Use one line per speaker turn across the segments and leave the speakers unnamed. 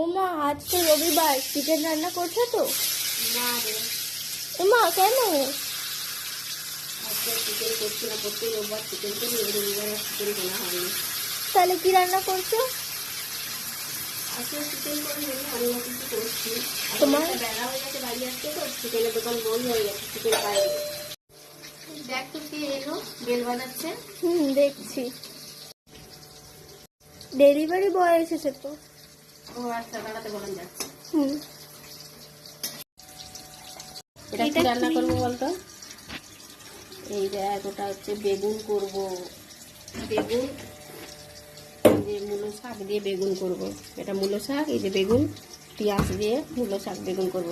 ও মা, আজ তো রবিবার, চিকেন রান্না করছো তো?
না রে,
ও মা, কেন?
আজকে চিকেন করছি না, প্রত্যেক রোববার চিকেন করি, রবিবার চিকেন কেনা হয়নি।
তাহলে কি রান্না করছো?
আজকে চিকেন করি জন্য অন্য কিছু করছি।
তোমার
বেলা হয়ে গেছে, বাড়ি আসতে তো চিকেনের দোকান বন্ধ হয়ে গেছে, চিকেন পাইনি। দেখ তো কে এলো, বেল বাজাচ্ছে।
দেখছি। ডেলিভারি বয় এসেছে তো।
ও আচ্ছা, দাঁড়াতে বলেন যাচ্ছে।
এটা
এটা কি রান্না করবো বলতো? এই দেখ, ওটা হচ্ছে বেগুন করব। বেগুন, যে মূলো শাক দিয়ে বেগুন করব। এটা মূলো শাক, এই যে বেগুন, পেঁয়াজ দিয়ে মূলো শাক বেগুন করব।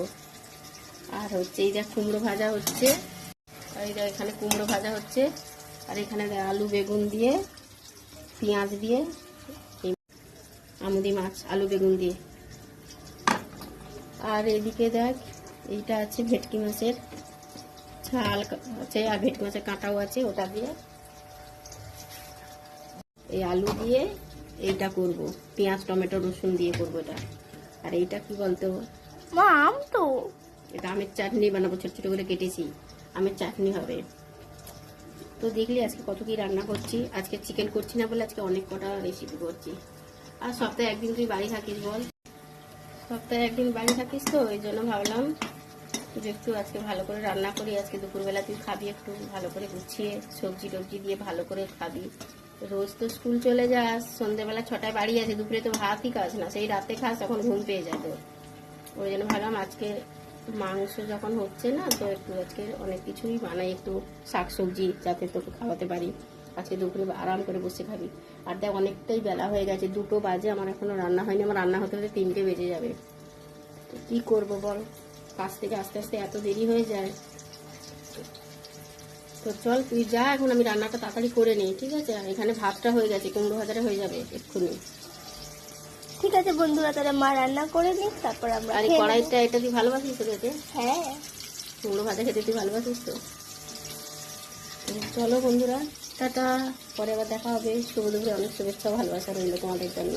আর হচ্ছে এই যে কুমড়ো ভাজা হচ্ছে, আর এই যে এখানে কুমড়ো ভাজা হচ্ছে, আর এখানে আলু বেগুন দিয়ে পেঁয়াজ দিয়ে এই আমুদি মাছ আলু বেগুন দিয়ে। আর এদিকে দেখ, এইটা আছে ভেটকি মাছের ছাল আছে, আর ভেটকি মাছের কাঁটাও আছে, ওটা দিয়ে এই আলু দিয়ে এইটা করব, পেঁয়াজ টমেটো রসুন দিয়ে করব এটা। আর এইটা কি বলতো
মা, আম তো।
এটা আমের চাটনি বানাবো, ছোট ছোট করে কেটেছি, আমের চাটনি হবে। তো দেখলি আজকে কত কি রান্না করছি। আজকে চিকেন করছি না বলে আজকে অনেক কটা রেসিপি করছি। আর সপ্তাহে একদিন তুই বাড়ি থাকিস বল, সপ্তাহে একদিন বাড়ি থাকিস তো, ওই জন্য ভাবলাম যে একটু আজকে ভালো করে রান্না করি। আজকে দুপুরবেলা তুই খাবি, একটু ভালো করে গুছিয়ে সবজি টবজি দিয়ে ভালো করে খাবি। রোজ তো স্কুল চলে যাস, সন্ধ্যেবেলা 6টায় বাড়ি আসে, দুপুরে তো ভাতই খাস না, সেই রাতে খাস, তখন ঘুম পেয়ে যায় তো। ওই জন্য ভাবলাম আজকে মাংস যখন হচ্ছে না, তো একটু আজকে অনেক কিছুই বানাই, একটু শাকসবজি যাতে তোকে খাওয়াতে পারি। আজকে দুপুরে আরাম করে বসে খাবি। আর দেখ, অনেকটাই বেলা হয়ে গেছে, 2টো বাজে, আমার এখনো রান্না হয়নি। আমার রান্না হতে হতে 3টে বেজে যাবে। তো কী করবো বল, কাজ থেকে আস্তে আস্তে এত দেরি হয়ে যায়। তো চল তুই যা, এখন আমি রান্নাটা তাড়াতাড়ি করে নিই, ঠিক আছে? আর এখানে ভাতটা হয়ে গেছে, কুমড়ো ভাজাটা হয়ে যাবে এক্ষুনি।
ঠিক আছে বন্ধুরা, তাহলে মা রান্না করে নিক, তারপর আমরা
আর এই
খেয়ে নেবো।
কড়াইটা, এটা তুই ভালোবাসিস তো খেতে?
হ্যাঁ।
কুমড়ো ভাজা খেতে তুই ভালোবাসিস তো? চলো বন্ধুরা, টাটা, পরে আবার দেখা হবে। শুভ দুপুরে অনেক শুভেচ্ছা ভালোবাসা রইল তোমাদের জন্য।